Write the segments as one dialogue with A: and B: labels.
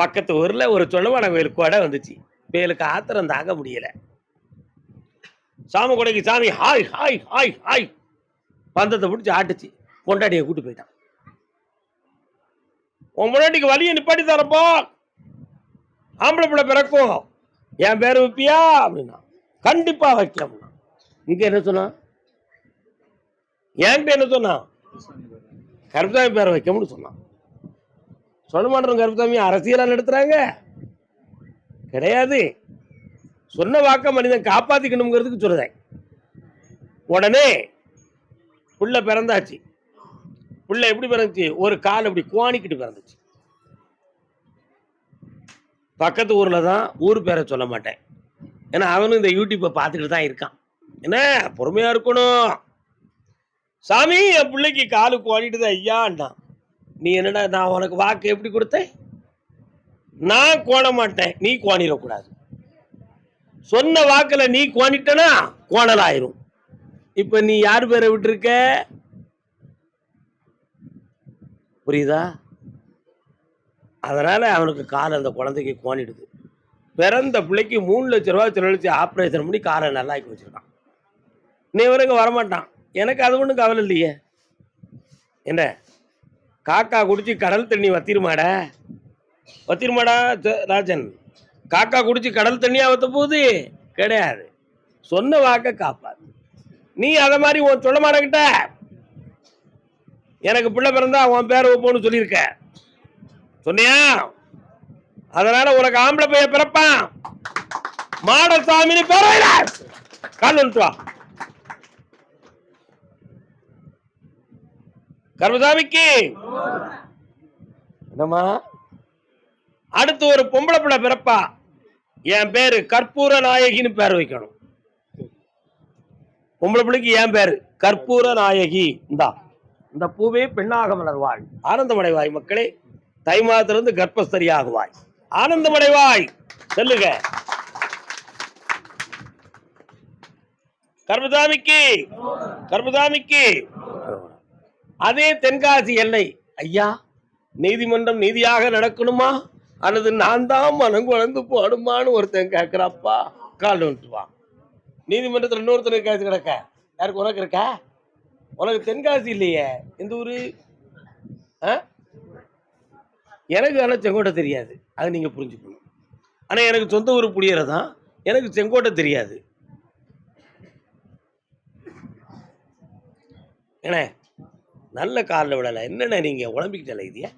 A: பக்கத்து ஊர்ல ஒரு சொல்லமான கோயிலுக்கு கொடை வந்துச்சு. வேலுக்கு ஆத்திரம் தாங்க முடியல. சாமி கொடைக்கு சாமி ஹாய் ஹாய் ஹாய் ஹாய் பந்தத்தை பிடிச்சி ஆட்டுச்சு. பொண்டாட்டியை கூட்டு போயிட்டான். உன் பொண்டாட்டிக்கு வழியை நிப்பாட்டி தரப்போ ஆம்பளை பிள்ளை பிறக்கும், என் பேர் வைப்பியா அப்படின்னா கண்டிப்பா வைக்க. இங்க என்ன சொன்னா, என்கிட்ட என்ன சொன்னா, கருப்பசாமி பேரை வைக்கணும்னு சொன்னான். சொல்ல மாட்டோம். கருப்பசாமி அரசியலா நடத்துறாங்க கிடையாது. சொன்ன வாக்க மனிதன் காப்பாத்திக்கணுங்கிறதுக்கு சொல்றேன். உடனே புள்ள பிறந்தாச்சு. புள்ள எப்படி பிறந்துச்சு, ஒரு கால் அப்படி கோணிக்கிட்டு பிறந்துச்சு. பக்கத்து ஊர்ல தான், ஊர் பேரை சொல்ல மாட்டேன், ஏன்னா அவனும் இந்த யூடியூப்பை பார்த்துக்கிட்டு தான் இருக்கான். என்ன பொறுமையா இருக்கணும். சாமி என் பிள்ளைக்கு காலு கோணிட்டு தான் ஐயான்டான். நீ என்னடா, நான் உனக்கு வாக்கு எப்படி கொடுத்தேன், நான் கோண மாட்டேன், நீ கோணிடக்கூடாது. சொன்ன வாக்குல நீ கோணிட்டனா கோணலாயிரும். இப்ப நீ யாரு பேரை விட்டுருக்க, புரியுதா? அதனால அவனுக்கு கால் அந்த குழந்தைக்கு கோணிடுது. பிறந்த பிள்ளைக்கு 3 லட்சம் ரூபாய் செலவழிச்சு ஆப்ரேஷன் பண்ணி காலை நல்லாக்கி வச்சிருக்கான். நீ வரைக்கும் வரமாட்டான். எனக்கு அது ஒன்றும் கவலை இல்லையே. என்ன காக்கா குடிச்சு கடல் தண்ணி வத்திருமாடா, வத்திருமாடா ராஜன்? காக்கா குடிச்சு கடல் தண்ணியா வத்த போகுது கிடையாது. சொன்ன வாக்க காப்பாது. நீ அத மாதிரி உன் சொல்ல மாட்டேங்கிட்ட, எனக்கு பிள்ளை பிறந்தா உன் பேரை வைப்போன்னு சொல்லியிருக்க, சொன்னியா? அதனால உனக்கு ஆம்பளை பைய பிறப்பான். மாடசாமின்னு பேர கால் வந்துட்டு வா. கருப்பசாமிக்கு என்னம்மா, அடுத்து ஒரு பொம்பளை பிள்ளை பிறப்பா, என் பேரு கற்பூர நாயகின்னு பேர் வைக்கணும். பொம்பளை பிள்ளைக்கு என் பேரு கற்பூர நாயகி. இந்த பூவே பெண்ணாக மலர்வாய், ஆனந்தமடைவாய் மக்களே. தை மாதத்திலிருந்து கர்ப்பஸ்தரியாகுவாய், ஆனந்தமடைவாய். சொல்லுங்க கருப்பசாமிக்கு, கருப்பசாமிக்கு. அதே தென்காசி எல்லை ஐயா, நீதிமன்றம் நீதியாக நடக்கணுமா அல்லது நான் தான் மனம் குழந்து போடுமான்னு ஒருத்தன் கேட்கிறாப்பா. கால் வந்துட்டுவான். நீதிமன்றத்தில் இன்னொருத்தனுக்கு கேட்டு கிடக்க, யாருக்கு உனக்கு இருக்கா? உனக்கு தென்காசி இல்லையே, எந்த ஊரு? எனக்கு ஆனால் செங்கோட்டை தெரியாது, அது நீங்க புரிஞ்சுக்கணும். ஆனா எனக்கு சொந்த ஊர் புளியறதான், எனக்கு செங்கோட்டை தெரியாது. என்ன நல்ல காலில் விடலை, என்னென்ன நீங்க உடம்பிக்கிட்டல இதைய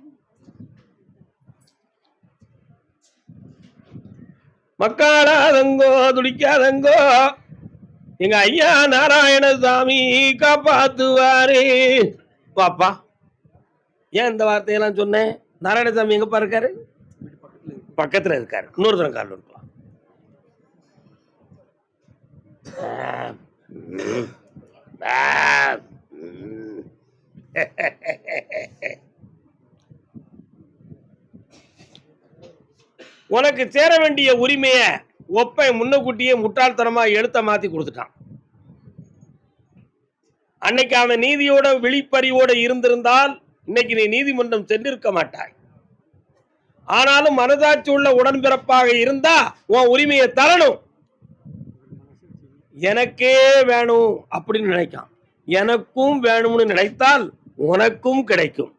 A: மக்காடாதங்கோ துடிக்காதங்கோ, எங்க ஐயா நாராயணசாமி காப்பாத்துவாரு. பாப்பா ஏன் இந்த வார்த்தையெல்லாம் சொன்னேன்? நாராயணசாமி எங்கப்பா இருக்காரு? பக்கத்துல இருக்காரு. இன்னொருத்தரம் கால் இருக்கலாம். உனக்கு சேர வேண்டிய உரிமைய ஒப்பை முன்னக்கூட்டியே முட்டாள்தனமா எழுத்த மாத்தி கொடுத்துட்டான். அன்னைக்கு அவன் நீதியோட விழிப்பறிவோட இருந்திருந்தால் இன்னைக்கு நீ நீதிமன்றம் சென்றிருக்க மாட்டாய். ஆனாலும் மனதாட்சி உள்ள உடன்பிறப்பாக இருந்தா உன் உரிமையை தரணும். எனக்கே வேணும் அப்படின்னு நினைக்கான். எனக்கும் வேணும்னு நினைத்தால் உனக்கும் கிடைக்கும்.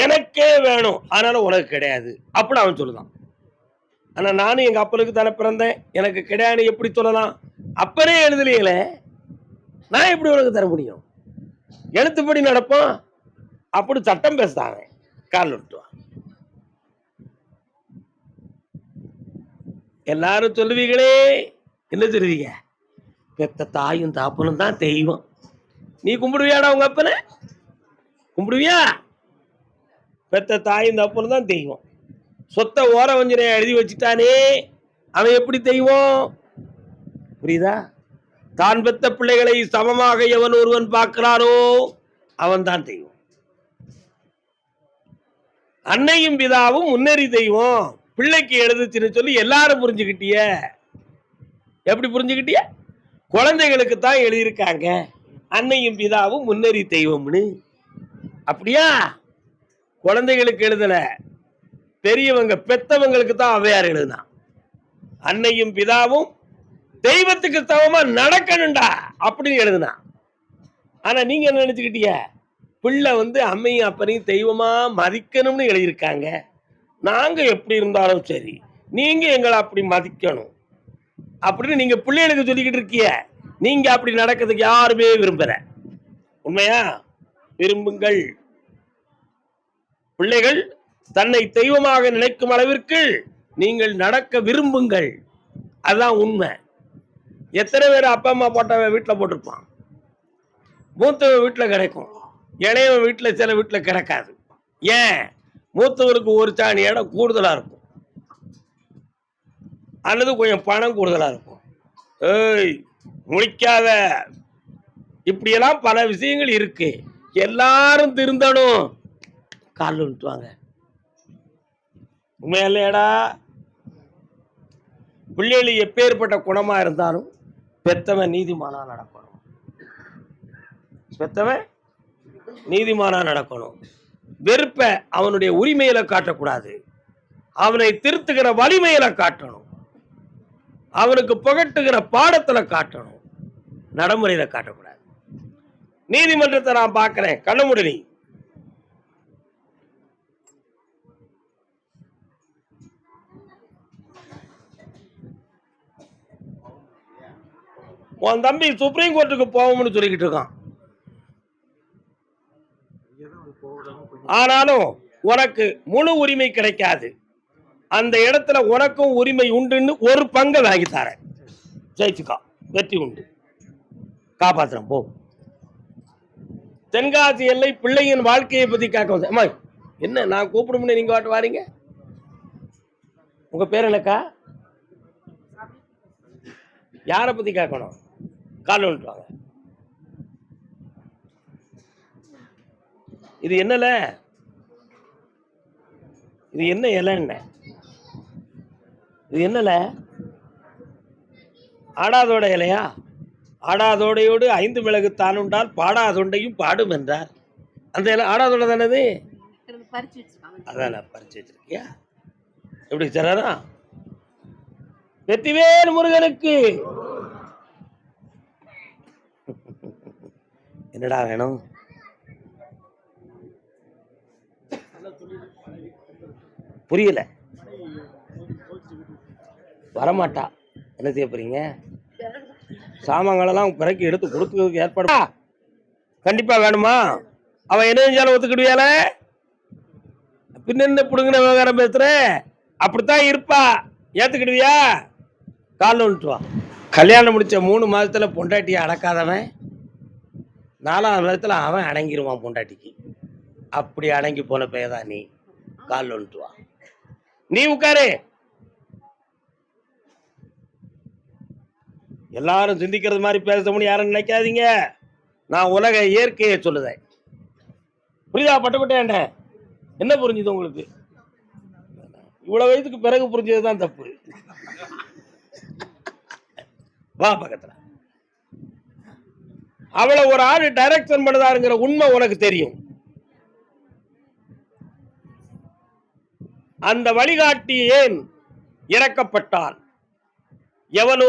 A: எனக்கே வேணும் அதனால உனக்கு கிடையாது அப்படி அவன் சொல்லுதான். ஆனா நானும் எங்க அப்பனுக்கு தானே பிறந்தேன், எனக்கு கிடையாது எப்படி சொல்லலாம்? அப்பனே எழுதலையே, நான் எப்படி உனக்கு தர முடியும்? எழுத்துப்படி நடப்போம் அப்படி சட்டம் பேசுறாங்க. கால் விட்டுவான். எல்லாரும் சொல்லுவீங்களே, என்ன சொல்லுவீங்க? பெத்த தாயும் தாப்பனும் தான் தெய்வம். நீ கும்பிடுவியாடா உங்க அப்பனை? கும்பிடுவியா? பெத்த தாயும் தாப்பனும் தான் தெய்வம். சொத்தை ஓர வஞ்சனையா எழுதி வச்சுட்டானே, அவன் எப்படி தெய்வம்? புரியுதா? தான் பெத்த பிள்ளைகளை சமமாக எவன் ஒருவன் பார்க்கிறானோ அவன் தான் தெய்வம். அன்னையும் பிதாவும் முன்னேறி தெய்வம். பிள்ளைக்கு எழுதுச்சுன்னு சொல்லி எல்லாரும் புரிஞ்சுக்கிட்டிய. எப்படி புரிஞ்சுக்கிட்டிய? குழந்தைகளுக்கு தான் எழுதியிருக்காங்க அன்னையும் பிதாவும் முன்னேறி தெய்வம்னு. அப்படியா? குழந்தைகளுக்கு எழுதல, பெரியவங்க பெத்தவங்களுக்கு தான் ஔவையார் எழுதுனா. அன்னையும் பிதாவும் தெய்வத்துக்கு சமமா நடக்கணும்டா அப்படின்னு எழுதுனா. ஆனா நீங்க என்ன நினைச்சுக்கிட்டீங்க? பிள்ளை அம்மையும் அப்பனையும் தெய்வமா மதிக்கணும்னு எழுதியிருக்காங்க. நாங்க எப்படி இருந்தாலும் சரி, நீங்க எங்களை அப்படி மதிக்கணும் அப்படின்னு நீங்க பிள்ளைகளுக்கு சொல்லிக்கிட்டு இருக்கீங்க. நீங்க அப்படி நடக்கிறதுக்கு யாருமே விரும்பல. உண்மையா? விரும்புங்கள். பிள்ளைகள் தன்னை தெய்வமாக நினைக்கும் அளவிற்கு நீங்கள் நடக்க விரும்புங்கள். அதுதான் உண்மை. எத்தனை பேர் அப்பா அம்மா போட்ட வீட்டில் போட்டிருப்பான். மூத்தவன் வீட்டில் கிடைக்கும், இளையவன் வீட்டில் சில வீட்டில் கிடைக்காது. ஏன்? மூத்தவருக்கு ஒரு சாணி இடம் கூடுதலா இருக்கும், அல்லது கொஞ்சம் பணம் கூடுதலா இருக்கும். ஏய் முழிக்காத. இப்படியெல்லாம் பல விஷயங்கள் இருக்கு. எல்லாரும் திருந்தணும். கால் விட்டுவாங்க. உண்மையா இல்லையாடா? பிள்ளைகள் எப்பேற்பட்ட குணமா இருந்தாலும் பெத்தவன் நீதிமானா நடக்கணும். பெத்தவன் நீதிமானா நடக்கணும். வெறுப்ப அவனுடைய உரிமையில காட்டக்கூடாது. அவனை திருத்துகிற வலிமையில காட்டணும். அவனுக்கு புகட்டுகிற பாடத்துல காட்டணும், நடைமுறையில காட்டக்கூடாது. நீதிமன்றத்தை நான் பார்க்கிறேன், கண்ண முடியல. உன் தம்பி சுப்ரீம் கோர்ட்டுக்கு போவோம்னு சொல்லிக்கிட்டு இருக்கான். ஆனாலும் உனக்கு முழு உரிமை கிடைக்காது. அந்த இடத்துல உனக்கும் உரிமை உண்டுன்னு ஒரு பங்கை வாங்கி தரேன். ஜெயிச்சுக்கா, வெற்றி உண்டு. காப்பாத்துறேன் போ. தென்காசி எல்லை பிள்ளையின் வாழ்க்கையை பத்தி கேட்க வந்தேன். அம்மா என்ன நான் கூப்பிடும்னு நீங்க வாட்டு வாரீங்க? உங்க பேர் என்னக்கா? யாரை பத்தி கேட்கணும்? கால் வந்துட்டு. இது என்னல? இது என்ன இலை? என்ன இது? என்னல? ஆடாதோட இலையா? ஆடாதோடையோடு 5 மிளகு தானுண்டால் பாடாதொண்டையும் பாடும் என்றார். அந்த இலை ஆடாதோட தானது? அதான் பறிச்சு வச்சிருக்கியா? எப்படி சரா? வெற்றிவேல் முருகனுக்கு. என்னடா வேணும்? புரியல. வரமாட்டா. என்ன செய்ய போறீங்க? சாமான்களெல்லாம் பிறக்கி எடுத்து கொடுக்கறதுக்கு ஏற்பாடு கண்டிப்பா வேணுமா? அவன் என்ன செஞ்சாலும் ஒத்துக்கிடுவியால? பின்ன என்ன புடுங்கின விவகாரம் பேசுற? அப்படித்தான் இருப்பா. ஏத்துக்கிடுவியா? கால் வந்துட்டு வா. கல்யாணம் முடிச்ச 3 மாதத்துல பொண்டாட்டியை அடக்காதவன் 4ஆவது மாதத்துல அவன் அடங்கிடுவான் பொண்டாட்டிக்கு. அப்படி அடங்கி போன பையதான் நீ. கால் வந்துட்டு வா. நீ உட்காரு. எல்லாரும் சிந்திக்கிறது மாதிரி பேசணும்னு யாரும் நினைக்காதீங்க. நான் உலக இயற்கையை சொல்லுதேன். புரியுதா? பட்டுப்பட்டேன். என்ன புரிஞ்சுது உங்களுக்கு? இவ்வளவு வயதுக்கு பிறகு புரிஞ்சதுதான் தப்பு. வா பக்கத்துல. அவளை ஒரு ஆள் டைரக்ஷன் பண்ணுதாருங்கிற உண்மை உனக்கு தெரியும். அந்த வழிகாட்டி ஏன் இறக்கப்பட்டான்? எவன்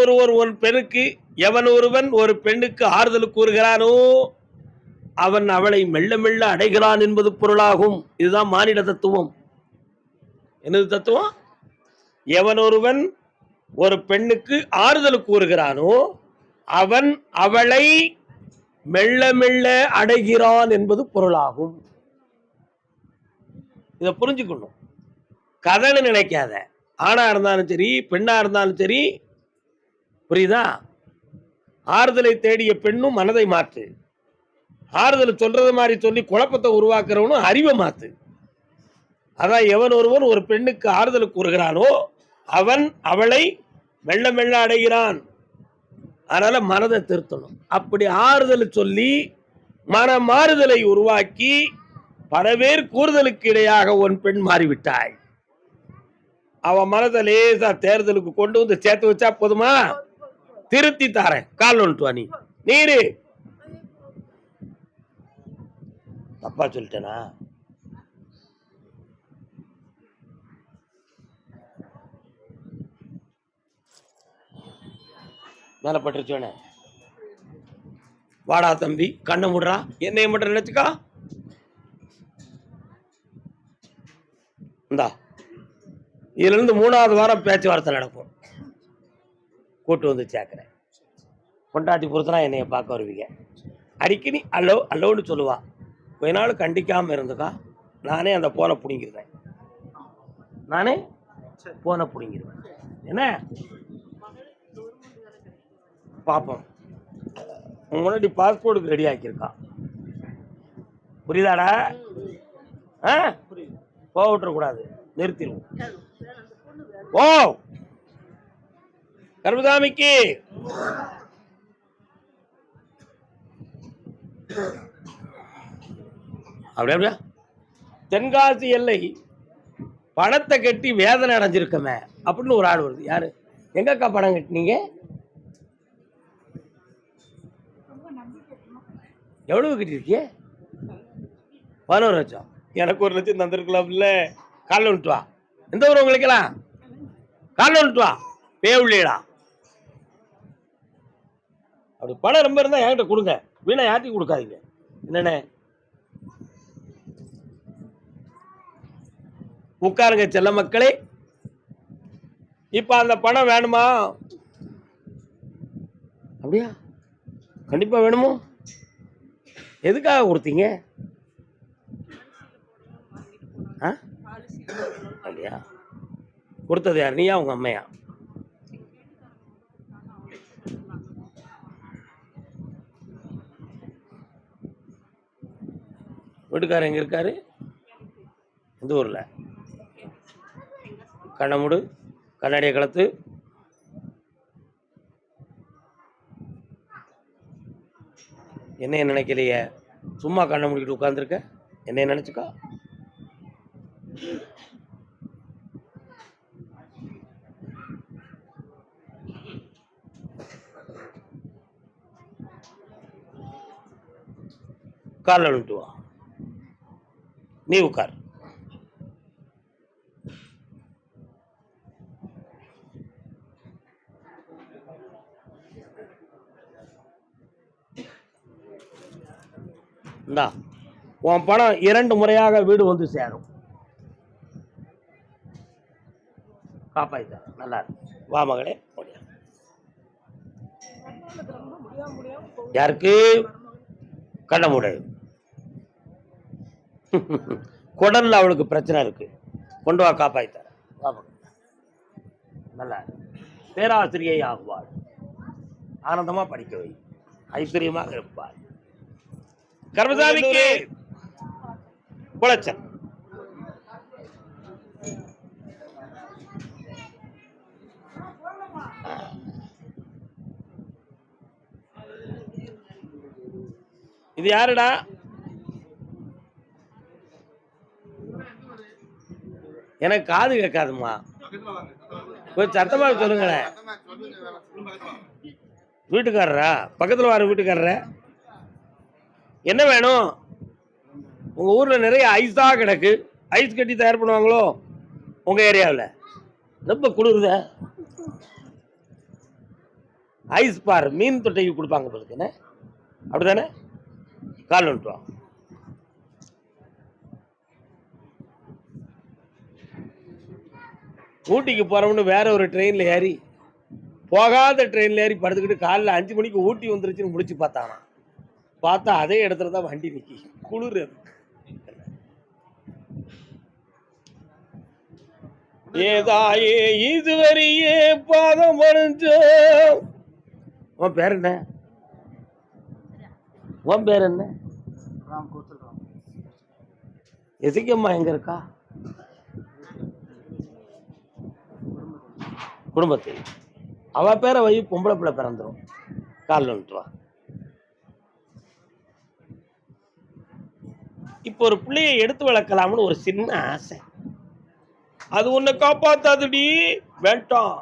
A: ஒருவன் ஒரு பெண்ணுக்கு ஆறுதல் கூறுகிறானோ அவன் அவளை மெல்ல மெல்ல அடைகிறான் என்பது பொருளாகும். இதுதான் மானிட தத்துவம். என்னது தத்துவம்? எவன் ஒருவன் ஒரு பெண்ணுக்கு ஆறுதல் கூறுகிறானோ அவன் அவளை மெல்ல மெல்ல அடைகிறான் என்பது பொருளாகும். இதை புரிஞ்சுக்கணும். கதைன்னு நினைக்காத. ஆணா இருந்தாலும் சரி, பெண்ணா இருந்தாலும் சரி. புரியுதா? ஆறுதலை தேடிய பெண்ணும் மனதை மாற்று. ஆறுதல் சொல்றது மாதிரி சொல்லி குழப்பத்தை உருவாக்குறவனும் அறிவை மாத்து. அதான் எவன் ஒருவன் ஒரு பெண்ணுக்கு ஆறுதல் கூறுகிறானோ அவன் அவளை மெல்ல மெல்ல அடைகிறான். அதனால மனதை திருத்தணும். அப்படி ஆறுதல் சொல்லி மன மாறுதலை உருவாக்கி பல பேர் கூறுதலுக்கு இடையாக ஒரு பெண் மாறிவிட்டாய். அவன் மனதை லேசா தேர்தலுக்கு கொண்டு வந்து சேர்த்து வச்சா போதுமா? திருத்தி தாரேன். கால் வந்துட்டு வா. நீரு தப்பா சொல்லிட்டேனா? மேலே பட்டுருச்சோனே வாடா தம்பி கண்ணை முடுறா என்னைய மட்டும் நினைச்சுக்கா இந்தா இதுல இருந்து 3வது வாரம் பேச்சுவார்த்தை நடக்கும். கூட்டு வந்து சேர்க்கிறேன். பொண்டாட்டி பொறுத்தனா என்னைய பார்க்க வருவீங்க. அடிக்கடி அல்லோ அல்லோன்னு சொல்லுவா. கொஞ்ச நாள் கண்டிக்காம இருந்துக்கா நானே அந்த போனை பிடிங்கிருவேன். என்ன பார்ப்போம். முன்னாடி பாஸ்போர்ட்டுக்கு ரெடி ஆக்கியிருக்கா. புரியுதாடா? போக விட்டுறக்கூடாது, நிறுத்திடுவோம். ஓ கர்மசாமிக்கு அப்படியா தென்காசி எல்லை பணத்தை கட்டி வேதனை அடைஞ்சிருக்கமே அப்படின்னு ஒரு ஆள் வருது. யாரு? எங்கக்கா பணம் கட்டினீங்க? எவ்வளவு கட்டிருக்கிய? 11 லட்சம். எனக்கு 1 லட்சம் தந்திருக்கலாம். இல்ல காலைல விட்டு வா. எந்த ஊர் உங்களுக்கெல்லாம்? காலைல விட்டு வா. பேவுள்ளா அப்படி பணம் ரொம்ப இருந்தா என்கிட்ட கொடுங்க, வீணா யார்ட்டையும் கொடுக்காதீங்க. என்னண்ணே உட்காருங்க செல்ல மக்களே. இப்ப அந்த பணம் வேணுமா? அப்படியா? கண்டிப்பா வேணுமோ? எதுக்காக கொடுத்தீங்க? அப்படியா? கொடுத்தது யார்? நீயா உங்க அம்மையா? வீட்டுக்காரர் எங்க இருக்காரு? இந்த ஊர்ல. கண்ணமுடு, கண்ணாடியை கலத்து. என்னைய நினைக்கலையே, சும்மா கண்ணை முடிக்கிட்டு உட்காந்துருக்க. என்னைய நினைச்சுக்கா. காலில் விட்டு வா. நீ உட்கார். இந்தா உன் பணம் 2 முறையாக வீடு வந்து சேரும். காப்பாய்த்த நல்லா இருக்கு. வா மகளே. யாருக்கு? கண்ணமுடை. குடல்ல அவளுக்கு பிரச்சனை இருக்கு. கொண்டு வா, காப்பாய்த்த. நல்லா பேராசிரியை ஆகுவாள். ஆனந்தமா படிக்க வை, ஐஸ்வர்யமாக இருப்பாள். கர்மசாமிக்கு குளச்சல். இது யாருடா? எனக்கு காது கேட்காதுமா, கொஞ்சம் சத்தமா சொல்லுங்களேன். வீட்டுக்காரரா? பக்கத்துல வர வீட்டுக்காரர. என்ன வேணும்? உங்க ஊர்ல நிறைய ஐஸா கிடக்கு. ஐஸ் கட்டி தயார் பண்ணுவாங்களோ உங்க ஏரியாவில்? ரொம்ப குளிருத. ஐஸ் பார் மீன் தொட்டைக்கு கொடுப்பாங்க போதுக்குன்னு, அப்படித்தானே? கால் வந்துட்டோம். ஊட்டிக்கு போறோம்னு வேற ஒரு ட்ரெயின்ல ஏறி, போகாத ட்ரெயின்ல ஏறி படுத்துக்கிட்டு காலைல 5 மணிக்கு ஊட்டி வந்துருச்சுன்னு முடிச்சு பார்த்தானா. பார்த்தா அதே இடத்துல தான் வண்டி நிக்கி. குளிர். ஏதாயே இதுவரையே பாதம் வரைஞ்சோம். உன் பேர் என்ன? உன் பேர் என்ன? எசிக்கம்மா எங்க இருக்கா? குடும்பத்தில். அவ பேரை வை, பொம்பளை பிள்ளை பிறந்துடும். காலில் வந்துட்டுவா. இப்போ ஒரு பிள்ளையை எடுத்து வளர்க்கலாம்னு ஒரு சின்ன ஆசை. அது உன்னை காப்பாத்தாதுடி, வேண்டாம்.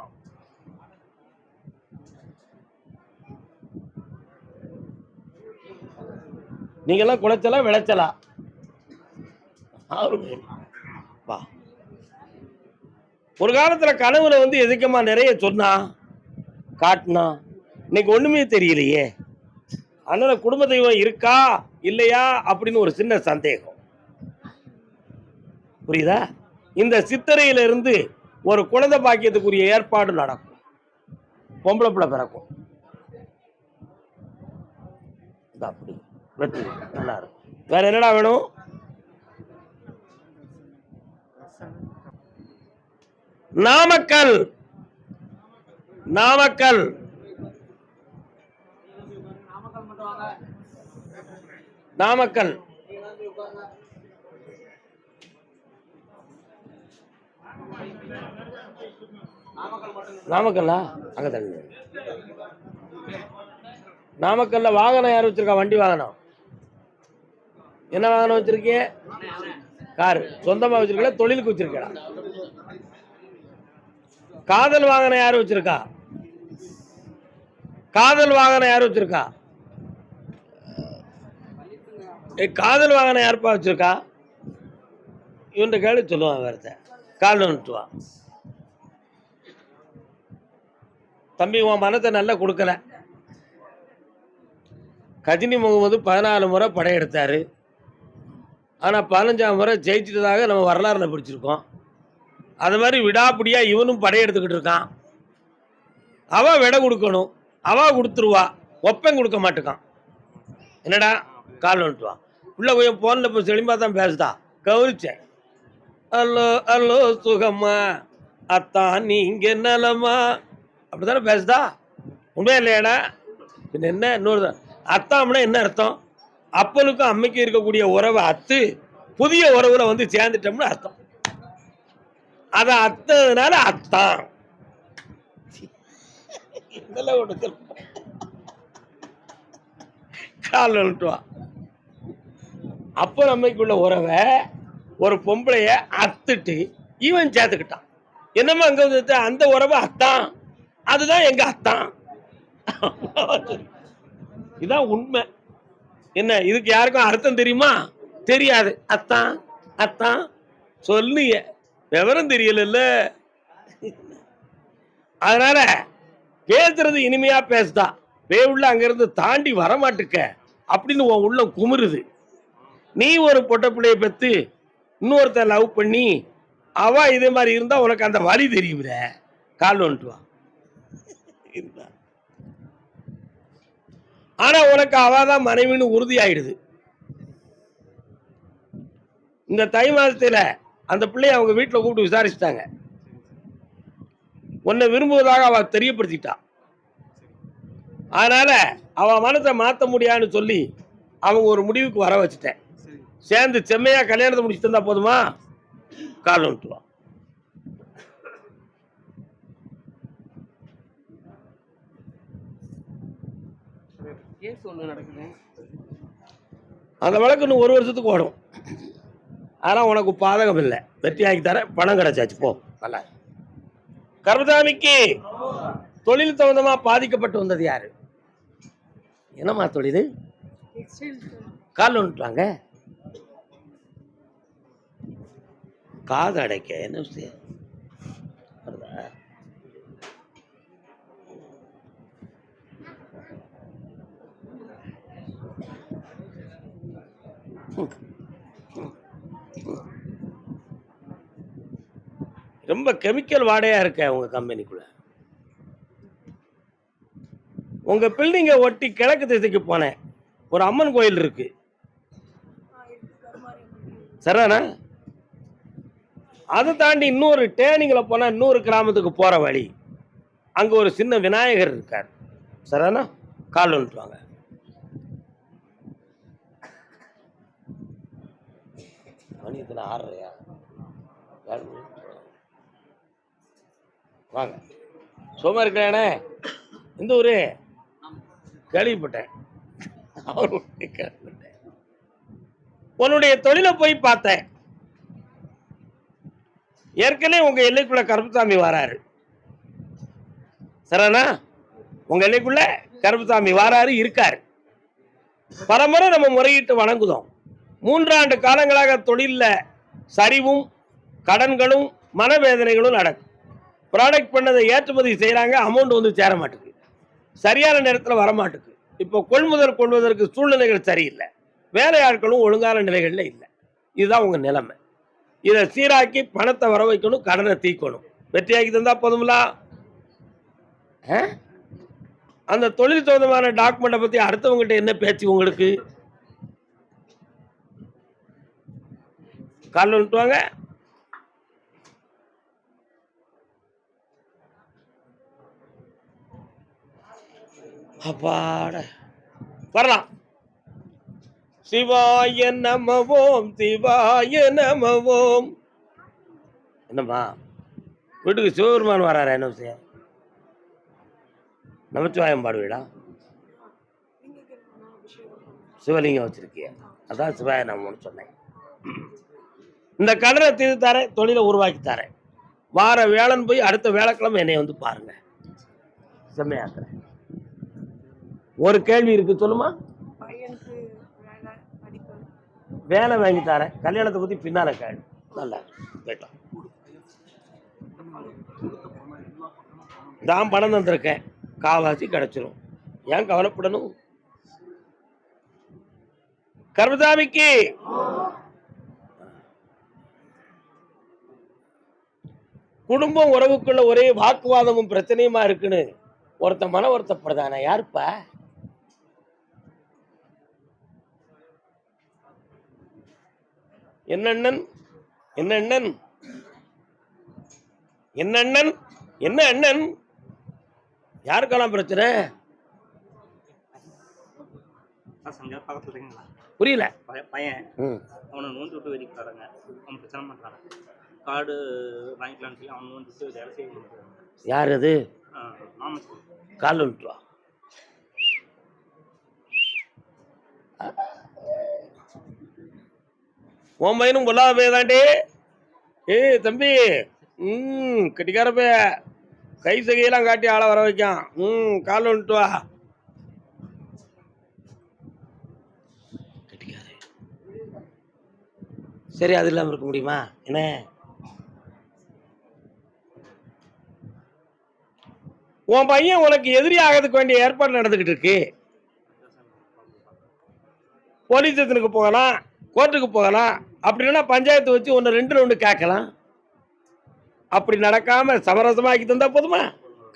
A: நீங்க எல்லாம் குளைச்சலா விளைச்சலா? வா. ஒரு காலத்துல கனவுல வந்து எதுக்கமா நிறைய சொன்னா, காட்டினா, இன்னைக்கு ஒண்ணுமே தெரியலையே. அதனால குடும்ப தெய்வம் இருக்கா இல்லையா அப்படின்னு ஒரு சின்ன சந்தேகம். புரியுதா? இந்த சித்திரையில இருந்து ஒரு குழந்தை பாக்கியத்துக்குரிய ஏற்பாடு நடக்கும். பொம்பளை பிள்ளை பிறக்கும். அப்படி வெற்றி நல்லா இருக்கும். வேற என்னடா வேணும்? நாமக்கல் நாமக்கல் நாமக்கல் நாமக்கல்லா அங்க தள்ளு. நாமக்கல்ல வாகனம் யார் வச்சிருக்கா? வண்டி வாகனம் என்ன வாகனம் வச்சிருக்கீங்க? கார் சொந்தமா வச்சிருக்கா? தொழிலுக்கு வச்சிருக்கா? காதல் வாகனம் யார் வச்சிருக்கா? காதல் வாகனம் யார் வச்சிருக்கா? காதல் வாகனம் யாருப்பா வச்சிருக்கா? இவன் கேள்வி சொல்லுவான். வேறத கால் வந்துட்டுவான். தம்பி உன் மனத்தை நல்லா கொடுக்கல. கஜினி முகமது 14 முறை படையெடுத்தாரு. ஆனால் 15ஆம் முறை ஜெயிச்சிட்டதாக நம்ம வரலாறுல பிடிச்சிருக்கோம். அது மாதிரி விடாப்பிடியா இவனும் படையெடுத்துக்கிட்டு இருக்கான். அவ விடை கொடுக்கணும், அவ கொடுத்துருவா, ஒப்பம் கொடுக்க மாட்டுக்கான். என்னடா கால் வந்துட்டுவான். உள்ள போய் போன்ல இப்போ செழிம்பா தான் பேசுதா. கவனிச்சேன். அல்லோ அல்லோ சுகம்மா அத்தான் நீங்க நலமா அப்படித்தானே பேசுதா. உண்மையா இல்லையாடா? பின்ன என்ன இன்னொரு அத்தாம்னா என்ன அர்த்தம்? அப்பனுக்கும் அம்மைக்கும் இருக்கக்கூடிய உறவை அத்து புதிய உறவுல வந்து சேர்ந்துட்டோம்னு அர்த்தம். அத அத்ததுனால அத்தான். இதெல்லாம் ஒன்று கால் வந்துட்டுவா. அப்ப அம்மைக்குள்ள உறவை ஒரு பொம்பளைய அத்துட்டு இவன் சேர்த்துக்கிட்டான். என்னமா அங்க வந்து அந்த உறவை அத்தான், அதுதான் எங்க அத்தான். இதான் உண்மை. என்ன இதுக்கு யாருக்கும் அர்த்தம் தெரியுமா? தெரியாது. அத்தான் அத்தான் சொல்லுங்க, விவரம் தெரியல. அதனால பேசுறது இனிமையா பேசுதா. உள்ள அங்கிருந்து தாண்டி வரமாட்டுக்க அப்படின்னு உன் உள்ள குமுறுது. நீ ஒரு பொட்ட பிள்ளைய பெத்து இன்னொருத்த லவ் பண்ணி அவ இதே மாதிரி இருந்தா உனக்கு அந்த வழி தெரியும்ல. கால் வந்துட்டு வா. ஆனா உனக்கு அவாதான் மனைவின்னு உறுதி ஆயிடுது. இந்த தை மாதத்துல அந்த பிள்ளைய அவங்க வீட்டில் கூப்பிட்டு விசாரிச்சுட்டாங்க. உன்னை விரும்புவதாக அவ தெரியப்படுத்திட்டா. அதனால அவ மனத்தை மாற்ற முடியாதுன்னு சொல்லி அவங்க ஒரு முடிவுக்கு வர வச்சுட்டேன். சேர்ந்து செம்மையா கல்யாணத்தை முடிச்சுட்டு இருந்தா போதுமா? கால் வந்துட்டுவான். அந்த வழக்கு இன்னும் 1 வருஷத்துக்கு ஓடும். ஆனால் உனக்கு பாதகம் இல்லை. வெற்றி ஆக்கி தர பணம் கிடைச்சாச்சு. போ நல்லா. கர்மசாமிக்கு தொழில் சம்பந்தமா பாதிக்கப்பட்டு வந்தது யாரு? என்னம்மா தொழில்? கால் வந்துட்டாங்க. காது அடைக்க என்ன விஷயம்? ரொம்ப கெமிக்கல் வாடையா இருக்க உங்க கம்பெனிக்குள்ள. உங்க பில்டிங்கை ஒட்டி கிழக்கு திசைக்கு போனேன். ஒரு அம்மன் கோயில் இருக்கு. சரிதானா? அதை தாண்டி இன்னொரு டேனிங்ல போனா இன்னொரு கிராமத்துக்கு போற வழி. அங்க ஒரு சின்ன விநாயகர் இருக்கார். சரிதானா? கால் வந்துட்டு வாங்க. மணி இத்தனை 6:30. வாங்க. சும்மா இருக்கிறானே. இந்த ஊரு கேள்விப்பட்டேன். உன்னுடைய தொழிலை போய் பார்த்தேன். ஏற்கனவே உங்க எல்லைக்குள்ள கருப்புசாமி வராரு. சரிண்ணா? உங்க எல்லைக்குள்ள கருப்புசாமி வராரு, இருக்காரு. பரம்பரை நம்ம முறையிட்டு வணங்குதோம். 3 ஆண்டு காலங்களாக தொழில சரிவும் கடன்களும் மனவேதனைகளும் நடக்கும். ப்ராடக்ட் பண்ணதை ஏற்றுமதி செய்யறாங்க, அமௌண்ட் வந்து சேர மாட்டேங்குது. சரியான நேரத்தில் வரமாட்டுக்கு. இப்போ கொள்முதல் கொள்வதற்கு சூழ்நிலைகள் சரியில்லை, வேலையாட்களும் ஒழுங்கான நிலைகள்ல இல்லை. இதுதான் உங்க நிலைமை. இதை சீராக்கி பணத்தை வர வைக்கணும், கடனை தீக்கணும். வெற்றியாக்கி தந்தா போதுங்களா? அந்த தொழில் சம்பந்தமான டாக்குமெண்ட்டை பத்தி அடுத்தவங்ககிட்ட என்ன பேச்சு உங்களுக்கு? காலில் விட்டுவாங்க. அப்பாட வரலாம். சிவாய நமவோம் சிவாய நமவோம். என்னம்மா வீட்டுக்கு சிவபெருமான் வராரு, என்ன விஷயம்? நமச்சிவாயம் பாடுவீடா? சிவலிங்கம் வச்சிருக்கிய, அதான் சிவாய நமன்னு சொன்னேன். இந்த கடனை தீர்த்து தரேன், தொழிலை உருவாக்கி தரேன். வார வேளன் போய் அடுத்த வேலைக்கிழமை என்னை வந்து பாருங்க, செம்மையாக்குறேன். ஒரு கேள்வி இருக்கு, சொல்லுமா? வேலை வாங்கி தரேன், கல்யாணத்தை பத்தி பின்னால கேள்வி. நல்லா போயிட்டோம். நான் பணம் தந்திருக்கேன், காவாசி கிடைச்சிரும், ஏன் கவலைப்படணும்? கர்மசாமிக்கு குடும்பம் உறவுக்குள்ள ஒரே வாக்குவாதமும் பிரச்சனையுமா இருக்குன்னு ஒருத்த மன வருத்தப்படுதானே, யாருப்பா? என்னண்ணன் என்னண்ணன் என்னண்ணன் என்ன அண்ணன்? யாருக்கெல்லாம் பிரச்சனை? புரியல.
B: பையன் அவனை நோந்து விட்டு வெடிக்கிறாங்க, அவன் பிரச்சனை பண்றாங்க. கார்டு வாங்கிக்கலான்னு சொல்லி அவன் நோந்து வேலை செய்ய முடியாது.
A: யார் அது?
B: ஆமா,
A: கால் விட்டுவா. உன் பையனும் பொல்லாத பைய தாண்டி. தம்பி, கட்டிக்கார பைய, கை சகையெல்லாம் காட்டி ஆளை வர வைக்கான். கால் விட்டு வா. கட்டிக்காரு சரி, அது இல்லாமல் இருக்க முடியுமா என்ன? உன் பையன் உனக்கு எதிரி ஆகிறதுக்கு வேண்டிய ஏற்பாடு நடந்துகிட்டு இருக்கு. போலீஸ் ஸ்டேஷனுக்கு போகலாம், கோர்ட்டுக்கு போகலாம், அப்படின்னா பஞ்சாயத்து வச்சு ஒன்று ரெண்டு ஒன்று கேட்கலாம். அப்படி நடக்காம சமரசமாக்கி தந்தா போதுமா?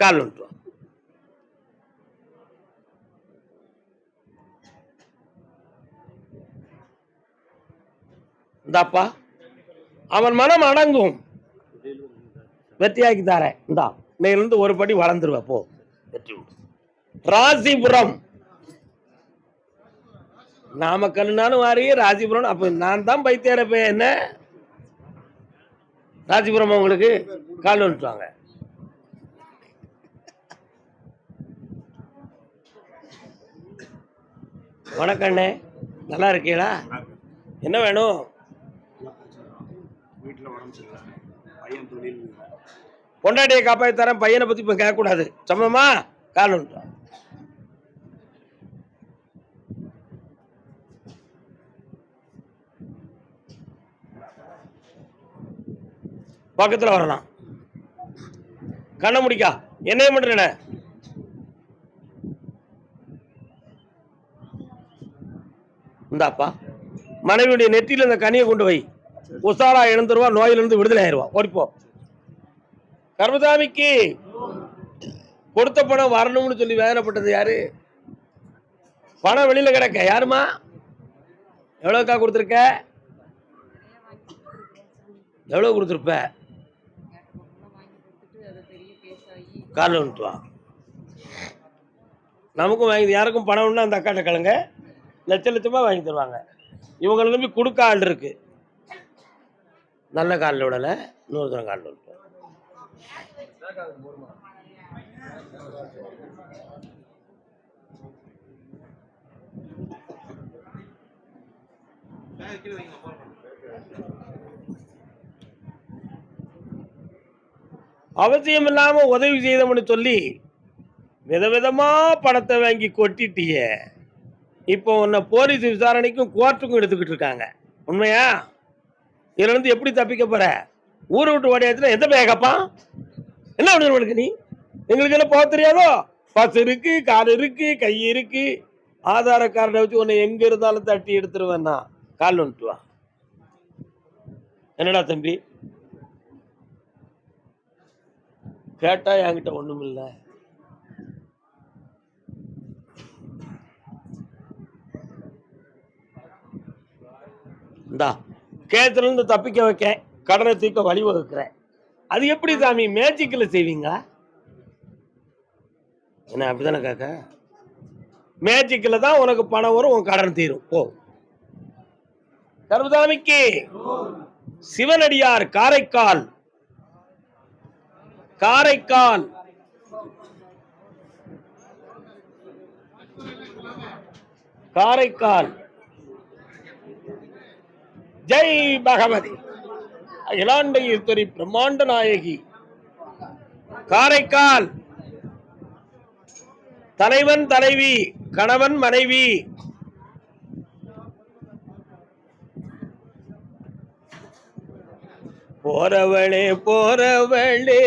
A: கால் விட்டு இந்தாப்பா, அவன் மனம் அடங்கும். வெற்றியாக்கி தாரேன், இந்தா இன்னையிலிருந்து ஒரு படி வளர்ந்துருவ போ. வெற்றி. ராசிபுரம், நாமக்கல்னாலும் வாரி, ராசிபுரம். அப்ப நான் தான் பைத்தியாரப்ப. என்ன ராசிபுரம் உங்களுக்கு? கால் வந்துட்டுவாங்க. வணக்கண்ணே, நல்லா இருக்கீங்களா? என்ன வேணும்? பொண்டாட்டியை காப்பாற்றி தரேன், பையனை பத்தி இப்ப கேட்கக்கூடாது, சமமா? கால் வந்துட்டோம். பக்கத்தில் வரலாம். கண்ண முடிக்கா, என்னைய மட்டும் இந்தாப்பா, மனைவியுடைய நெற்றியில் இந்த கனியை கொண்டு வை. உசாரா எழுந்துருவா, நோயிலிருந்து விடுதலை ஆயிடுவா. ஓடிப்போ. கர்மசாமிக்கு கொடுத்த பணம் வரணும்னு சொல்லி வேதனைப்பட்டது யாரு? பணம் வெளியில கிடக்க. யாருமா? எவ்வளவுக்கா கொடுத்துருக்க? எவ்வளவு கொடுத்துருப்ப? காலில் வந்துட்டு வா. நமக்கும் வாங்கி, யாருக்கும் பணம் ஒன்று அந்த அக்காட்ட கலங்க, லட்ச லட்சமாக வாங்கி தருவாங்க. இவங்களை நம்பி கொடுக்க ஆள் இருக்கு. நல்ல காலில் விடலை, இன்னொரு தரம் காலில் விட்டு. அவசியம் இல்லாம உதவி செய்தோம்னு சொல்லி விதவிதமா பணத்தை வாங்கி கொட்டிட்டிய. இப்போ உன்னை போலீஸ் விசாரணைக்கும் கோர்ட்டுக்கும் எடுத்துக்கிட்டு இருக்காங்க. உண்மையா? இதுல இருந்து எப்படி தப்பிக்க போற? ஊரை விட்டு ஓடியாச்சுன்னா எந்த பைய கேப்பான்? என்ன பண்ணுவனுக்கு நீ? எங்களுக்கு என்ன போக தெரியாதோ? பஸ் இருக்கு, கால் இருக்கு, கை இருக்கு. ஆதார கார்டை வச்சு உன்னை எங்க இருந்தாலும் தட்டி எடுத்துருவேன்னா கால் வந்துட்டு வா. என்னடா தம்பி கேட்டா என்கிட்ட ஒண்ணும் இல்ல. இந்தா கேத்துல இருந்து தப்பிக்க வைக்க, கடனை தீர்க்க வழிவகுக்கிறேன். அது எப்படி சாமி மேஜிக்ல செய்வீங்க? என்ன அப்படித்தானே கேட்க? மேஜிக்ல தான் உனக்கு பணம் வரும், உன் கடன் தீரும். போ. கருதாமிக்கு சிவனடியார் காரைக்கால். காரைக்கால் காரைக்கால் ஜெய் பகவதி அகிலாண்ட ஈஸ்வரி பிரம்மாண்ட நாயகி. காரைக்கால் தலைவன் தலைவி கணவன் மனைவி போறவளே போறவளே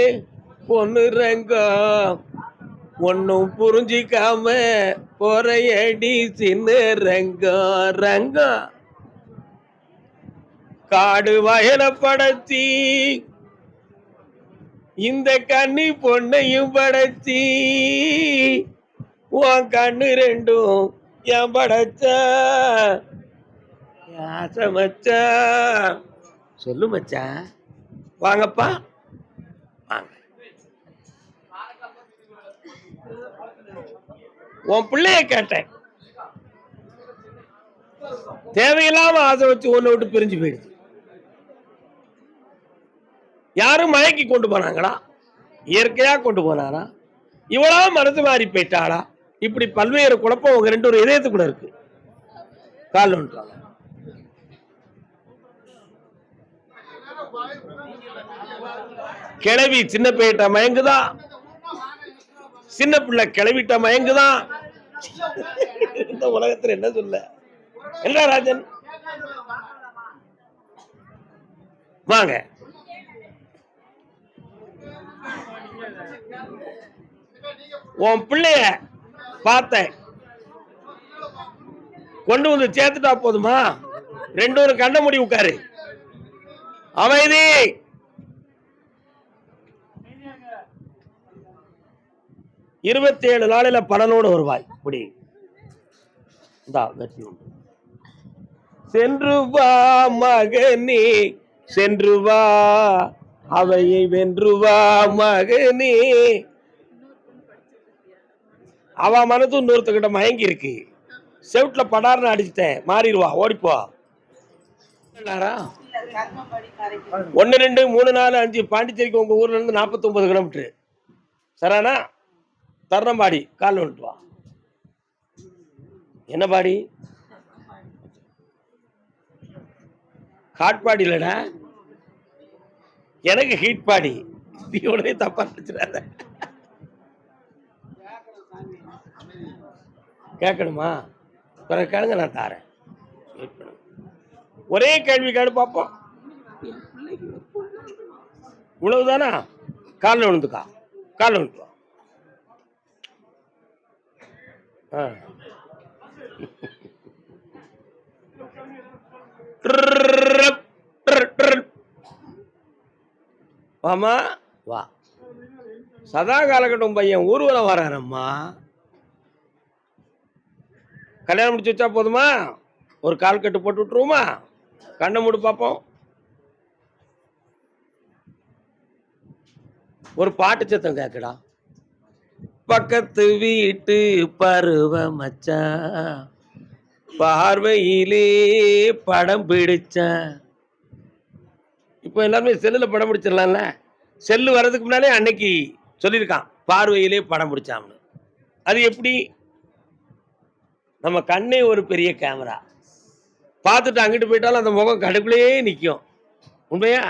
A: பொண்ணுரங்கம் ஒன்னும் புரிஞ்சிக்காம போறையடி சின்ன ரங்கம் ரங்கம். காடு வயல படைச்சி இந்த கண்ணி பொண்ணையும் படைச்சி உன் கண்ணு ரெண்டும் என் படைச்ச ஆசை மச்சா. சொல்லு மச்சா. வாங்கப்பா வாங்க. உன் பிள்ளைய கேட்டேன், தேவையில்லாம ஆசை வச்சு ஒன்ன விட்டு பிரிஞ்சு போயிடுச்சு. யாரும் மயக்கி கொண்டு போனாங்களா? இயற்கையா கொண்டு போனாரா? இவளா மனசு மாறி போயிட்டாளா? இப்படி பல்வேறு குழப்பம் உங்க ரெண்டு ஒரு இதயத்துக்குள்ள இருக்கு. கால் ஒன்றாங்க. கிளவி சின்ன பேட்ட மயங்குதான், சின்ன பிள்ளை கிளவிட்ட மயங்குதான். இந்த உலகத்துல என்ன சொல்ல? என்ன ராஜன் வாங்க. உன் பிள்ளைய பார்த்தேன், கொண்டு வந்து சேர்த்துட்டா போதுமா? ரெண்டு ஒரு கண்ண முடி உட்காரு. அமைதி. இருபத்தி 7 நாளில பலனோடு வருவாய். இப்படி சென்று வா மகனே சென்று வா, அவையை வென்று வா மகனே. அவ மனது இன்னொருத்தக்கிட்ட மயங்கி இருக்கு. செவுட்ல படார்னு அடிச்சுட்டேன், மாறிடுவா, ஓடிப்போ. 1 2 3 4 5 பாண்டிச்சேரிக்கு உங்க ஊர்ல இருந்து 49 கிலோமீட்டர். சரானா தர்ணம்பாடி கால் வந்துட்டு வா. என்ன பாடி? ஹாட் பாடி இல்லடா, எனக்கு ஹீட் பாடி. உடனே தப்பா நினைச்சிடாத. கேட்கணுமா? பிறகு கேளுங்க, நான் தாரேன். ஒரே கேள்வி கேடு பார்ப்போம். இவ்வளவுதானா? காலில் விழுந்துக்கா, காலில் விழுந்து வா. வாமா வா. சதா காலகட்டம் பையன் ஊர்வலம் வரானம்மா. கல்யாணம் முடிச்சு வச்சா போதுமா? ஒரு கால் கட்டு போட்டு விட்டுருவோமா? கண்ணை மூடு பார்ப்போம். ஒரு பாட்டு சத்தம் கேட்கடா. பக்கத்து வீட்டு பருவ மச்சான் பார்வையிலே படம் பிடிச்சான். இப்போ எல்லாருமே செல்லுல படம் பிடிச்சிடலாம்ல. செல்லு வர்றதுக்கு முன்னாலே அன்னைக்கு சொல்லியிருக்கான், பார்வையிலே படம் பிடிச்சான்னு. அது எப்படி? நம்ம கண்ணே ஒரு பெரிய கேமரா. பார்த்துட்டு அங்கிட்டு போயிட்டாலும் அந்த முகம் கடுப்புலேயே நிற்கும். உண்மையா?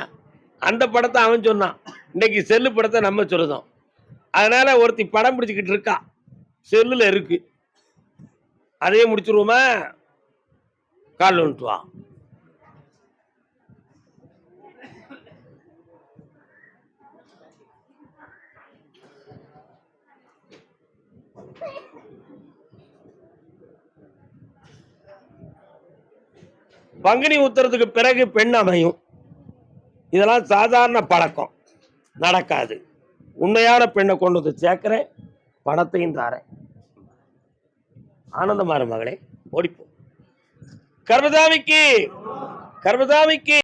A: அந்த படத்தை அவன் சொன்னான், இன்னைக்கு செல்லு படத்தை நம்ம சொல்லுதோம். அதனால ஒருத்தி படம் பிடிச்சிக்கிட்டு இருக்கா, செல்லுல இருக்கு. அதையே முடிச்சிருவோமா? கால் வந்துட்டு வா. பங்குனி உத்தரத்துக்கு பிறகு பெண் அமையும். இதெல்லாம் சாதாரண பழக்கம், நடக்காது. உண்மையான பெண்ணை கொண்டு வந்து சேர்க்கிறேன், பணத்தையும் தாரேன். ஆனந்தமா இரு மகளே, ஓடிப்போ. கர்மசாமிக்கு